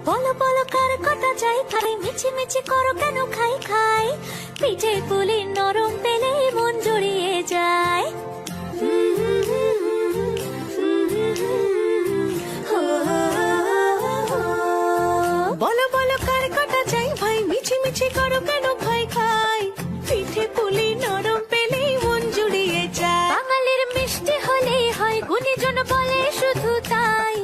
বলো বলো কার কটা চাই খাই, মিছি মিছি করো কেন খাই খাই, পিঠে পুলি নরম পেলে মন জড়িয়ে যায়। বলো বলো কার কটা চাই ভাই, মিছি মিছি করো কেন খাই খাই, পিঠে পুলি নরম পেলে মন জুড়িয়ে যায়। বাঙালির মিষ্টি হলেই হয়, গুণীজন বলে শুধু তাই,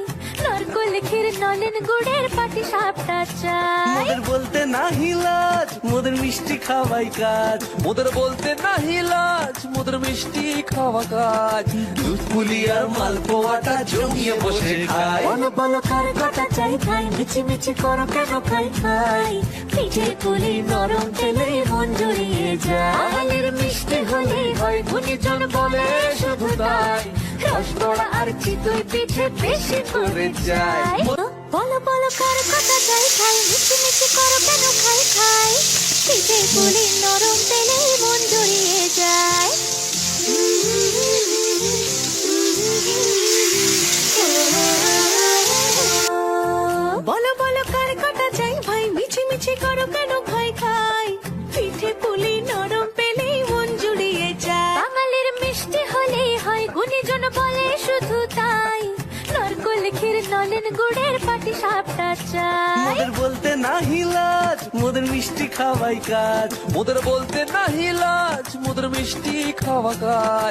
নারকোল ক্ষীর নলেন গুড়ের পাটি সাপটা চাই। মোদের বলতে নাহি লাজ, মোদের মিষ্টি খাওয়াই কাজ। মোদের বলতে নাহি লাজ, মোদের মিষ্টি খাওয়া কাজ। দুধ পুলি আর মালপোয়াটা জমিয়ে বসে খায়। বলো বলো কার কটা চাই খাই, মিছি মিছি করো কেন খাই খাই, পিঠে পুলি নরম পেলে মন জড়িয়ে যায়। বাঙালির মিষ্টি হলেই হয়, গুণীজন বলে শুধু তাই, রসগোড়া আর চিতই পিঠে বেশি করে যায়। বলো বলো কার কটা চাই খাই, মিছি মিছি করো কেন খাই খাই, পিঠে পুলি নরম পেলে মন জড়িয়ে যায়। বলো বলো কার কটা চাই ভাই, মিছি মিছি করো কেন খাই খাই, পিঠে পুলি নরম পেলে মন জুড়িয়ে যায়। বাঙালির মিষ্টি হলেই হয়, গুণীজন বলে শুধু তাই, নারকোল ক্ষীর নলেন গুড়ের পাটি সাপটা চাই। মোদের বলতে নাহি লাজ, মোদের মিষ্টি খাওয়াই কাজ। মোদের বলতে নাহি লাজ, মোদের মিষ্টি খাওয়া কাজ।